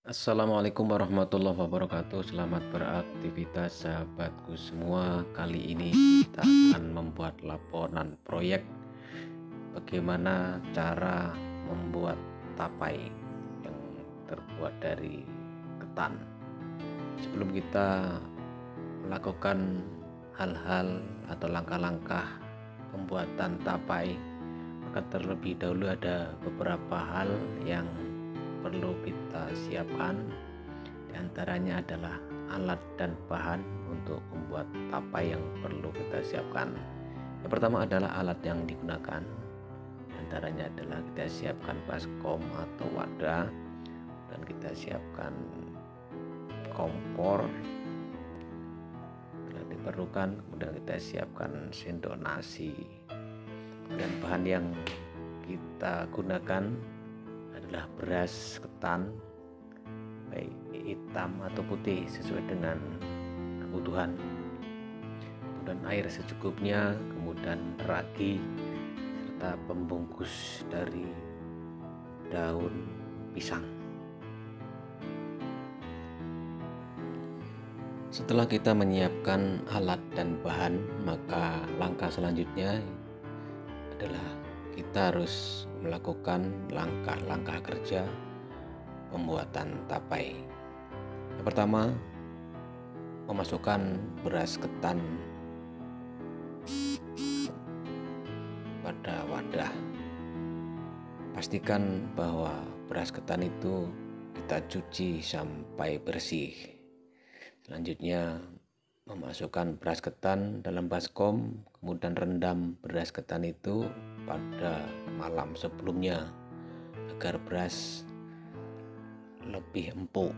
Assalamualaikum warahmatullahi wabarakatuh. Selamat beraktivitas sahabatku semua. Kali ini kita akan membuat laporan proyek bagaimana cara membuat tapai yang terbuat dari ketan. Sebelum kita melakukan hal-hal atau langkah-langkah pembuatan tapai, maka terlebih dahulu ada beberapa hal yang perlu kita siapkan. Di antaranya adalah alat dan bahan untuk membuat tapai yang perlu kita siapkan. Yang pertama adalah alat yang digunakan. Di antaranya adalah kita siapkan baskom atau wadah, dan kita siapkan kompor bila diperlukan. Kemudian kita siapkan sendok nasi. Dan bahan yang kita gunakan adalah beras ketan, baik hitam atau putih sesuai dengan kebutuhan, kemudian air secukupnya, kemudian ragi, serta pembungkus dari daun pisang. Setelah kita menyiapkan alat dan bahan, maka langkah selanjutnya adalah kita harus melakukan langkah-langkah kerja pembuatan tapai. Yang pertama, memasukkan beras ketan pada wadah. Pastikan bahwa beras ketan itu kita cuci sampai bersih. Selanjutnya, memasukkan beras ketan dalam baskom, kemudian rendam beras ketan itu pada malam sebelumnya agar beras lebih empuk.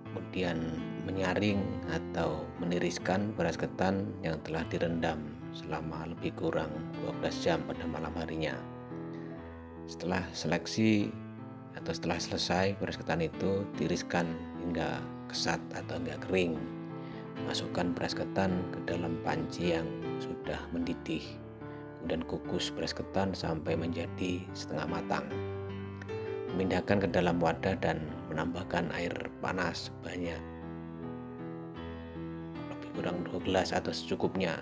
Kemudian menyaring atau meniriskan beras ketan yang telah direndam selama lebih kurang 12 jam pada malam harinya. Setelah seleksi atau setelah selesai beras ketan itu, tiriskan hingga kesat atau hingga kering. Masukkan beras ketan ke dalam panci yang sudah mendidih, kemudian kukus beras ketan sampai menjadi setengah matang. Memindahkan ke dalam wadah dan menambahkan air panas sebanyak lebih kurang 2 gelas atau secukupnya,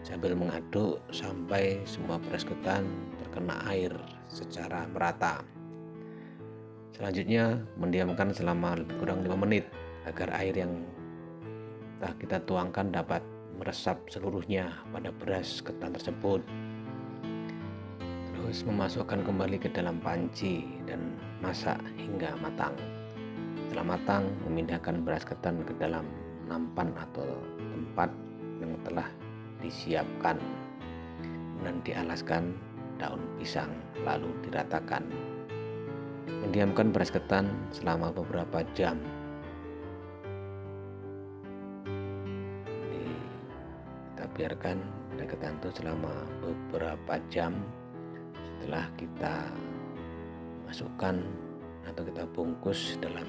sambil mengaduk sampai semua beras ketan terkena air secara merata. Selanjutnya, mendiamkan selama lebih kurang 5 menit agar air yang telah kita tuangkan dapat meresap seluruhnya pada beras ketan tersebut. Terus memasukkan kembali ke dalam panci dan masak hingga matang. Setelah matang, memindahkan beras ketan ke dalam nampan atau tempat yang telah disiapkan, dan dialaskan daun pisang lalu diratakan. Mendiamkan beras ketan selama beberapa jam. Kita biarkan beras ketan itu selama beberapa jam. Setelah kita masukkan atau kita bungkus dengan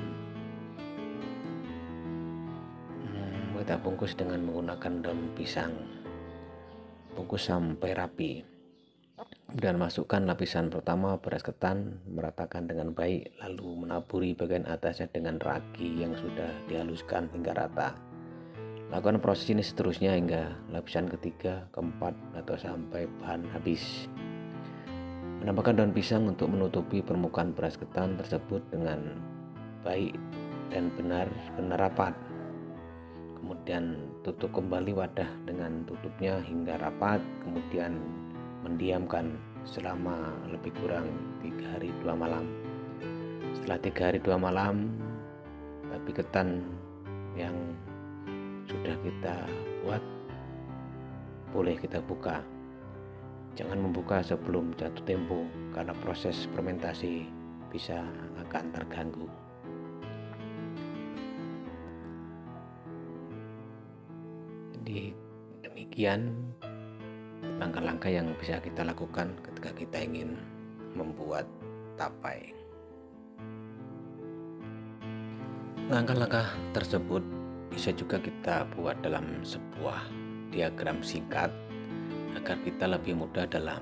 menggunakan daun pisang, bungkus sampai rapi. Kemudian masukkan lapisan pertama beras ketan, meratakan dengan baik, lalu menaburi bagian atasnya dengan ragi yang sudah dihaluskan hingga rata. Lakukan proses ini seterusnya hingga lapisan ketiga, keempat, atau sampai bahan habis. Menambahkan daun pisang untuk menutupi permukaan beras ketan tersebut dengan baik dan benar rapat. Kemudian tutup kembali wadah dengan tutupnya hingga rapat, kemudian mendiamkan selama lebih kurang 3 hari 2 malam. Setelah 3 hari 2 malam, tapi ketan yang sudah kita buat boleh kita buka. Jangan membuka sebelum jatuh tempo karena proses fermentasi bisa akan terganggu. Jadi demikian langkah-langkah yang bisa kita lakukan ketika kita ingin membuat tapai. Langkah-langkah tersebut bisa juga kita buat dalam sebuah diagram singkat agar kita lebih mudah dalam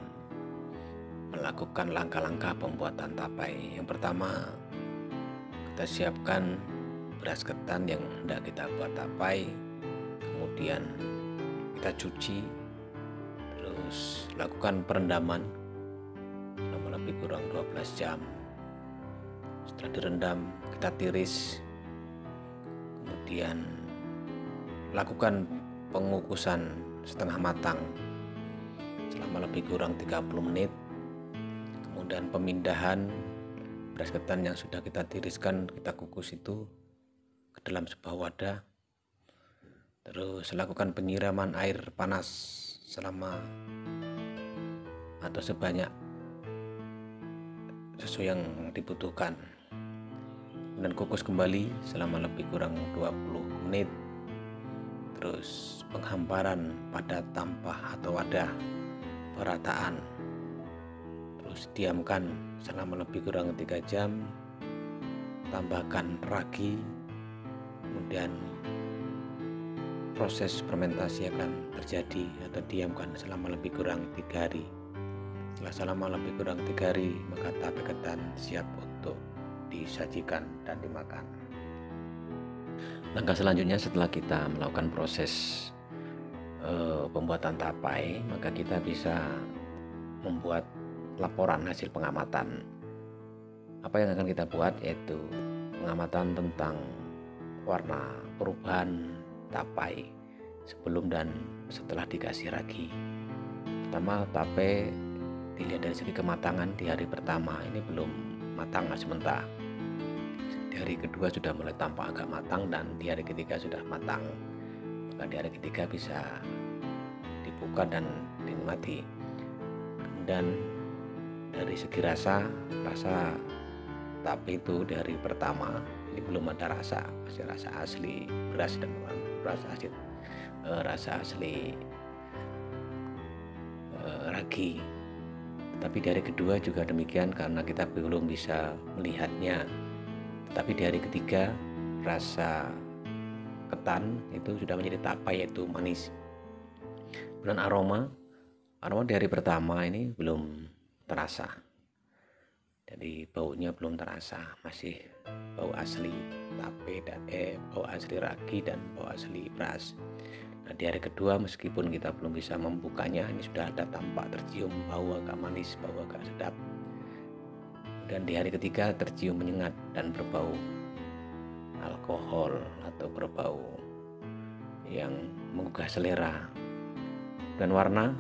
melakukan langkah-langkah pembuatan tapai. Yang pertama, kita siapkan beras ketan yang hendak kita buat tapai, kemudian kita cuci, terus lakukan perendaman selama lebih kurang 12 jam. Setelah direndam, kita tiris, kemudian lakukan pengukusan setengah matang selama lebih kurang 30 menit. Kemudian pemindahan beras ketan yang sudah kita tiriskan, kita kukus itu ke dalam sebuah wadah. Terus lakukan penyiraman air panas selama atau sebanyak sesuai yang dibutuhkan. Dan kukus kembali selama lebih kurang 20 menit. Terus penghamparan pada tampah atau wadah, perataan. Terus diamkan selama lebih kurang 3 jam. Tambahkan ragi, kemudian proses fermentasi akan terjadi atau diamkan selama lebih kurang 3 hari. Selama lebih kurang 3 hari, maka tape ketan siap untuk disajikan dan dimakan. Langkah selanjutnya setelah kita melakukan proses pembuatan tapai, maka kita bisa membuat laporan hasil pengamatan. Apa yang akan kita buat yaitu pengamatan tentang warna perubahan tapai sebelum dan setelah dikasih ragi. Pertama, tape dilihat dari segi kematangan. Di hari pertama ini belum matang sementara. Di hari kedua sudah mulai tampak agak matang, dan di hari ketiga sudah matang. Maka di hari ketiga bisa dibuka dan dinikmati. Dan dari segi rasa tape itu di hari pertama ini belum ada rasa, masih rasa asli beras dan rasa asli ragi. Tapi di hari kedua juga demikian, karena kita belum bisa melihatnya. Tapi di hari ketiga rasa ketan itu sudah menjadi tapai, yaitu manis. Dan aroma di hari pertama ini belum terasa. Jadi baunya belum terasa, masih bau asli tape dan bau asli ragi dan bau asli beras. Nah, di hari kedua meskipun kita belum bisa membukanya, ini sudah ada tampak tercium bau agak manis, bau agak sedap. Dan di hari ketiga tercium menyengat dan berbau alkohol atau berbau yang menggugah selera. Dan warna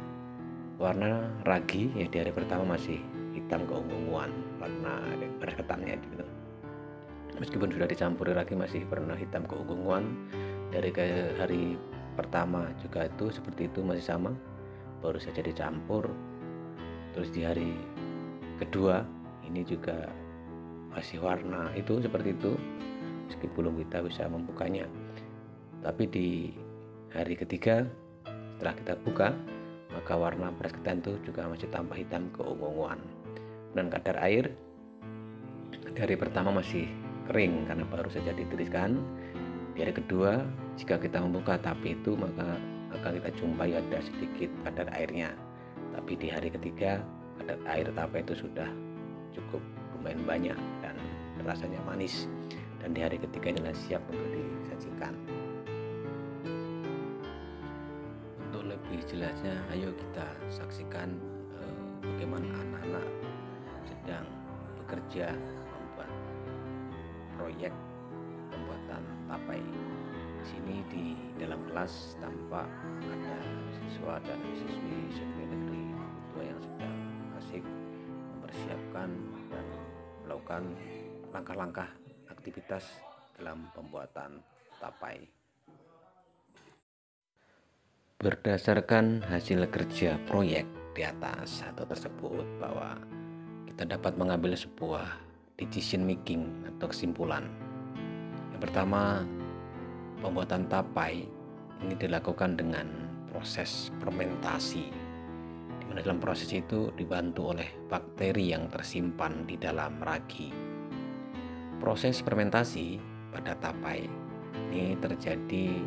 ragi ya di hari pertama masih hitam keunguan, warna beras ketannya gitu. Meskipun sudah dicampuri ragi masih pernah hitam keunguan. Dari hari pertama juga itu seperti itu, masih sama, baru saja dicampur. Terus di hari kedua ini juga masih warna itu seperti itu, meskipun belum kita bisa membukanya. Tapi di hari ketiga setelah kita buka, maka warna beras ketan itu juga masih tampak hitam keunguan. Dan kadar air dari pertama masih kering karena baru saja ditiriskan. Di hari kedua jika kita membuka tape itu, maka akan kita jumpai ada sedikit kadar airnya. Tapi di hari ketiga kadar air tape itu sudah cukup lumayan banyak dan rasanya manis. Dan di hari ketiga inilah siap untuk disajikan. Untuk lebih jelasnya, ayo kita saksikan bagaimana anak-anak sedang bekerja membuat proyek pembuatan tapai. Di sini di dalam kelas tampak ada siswa dan siswi SMP Negeri 2 yang sedang asik mempersiapkan dan melakukan langkah-langkah aktivitas dalam pembuatan tapai. Berdasarkan hasil kerja proyek di atas atau tersebut, bahwa kita dapat mengambil sebuah decision making atau kesimpulan. Yang pertama, pembuatan tapai ini dilakukan dengan proses fermentasi, di mana dalam proses itu dibantu oleh bakteri yang tersimpan di dalam ragi. Proses fermentasi pada tapai ini terjadi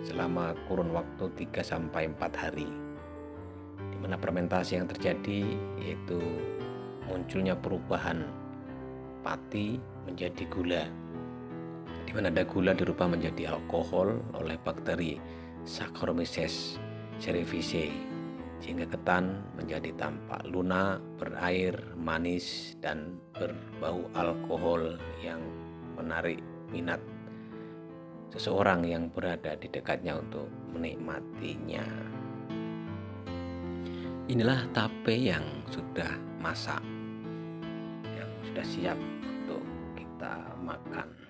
selama kurun waktu 3-4 hari, di mana fermentasi yang terjadi yaitu munculnya perubahan pati menjadi gula. Di mana ada gula dirubah menjadi alkohol oleh bakteri Saccharomyces cerevisiae, sehingga ketan menjadi tampak lunak, berair, manis, dan berbau alkohol yang menarik minat seseorang yang berada di dekatnya untuk menikmatinya. Inilah tape yang sudah masak, yang sudah siap untuk kita makan.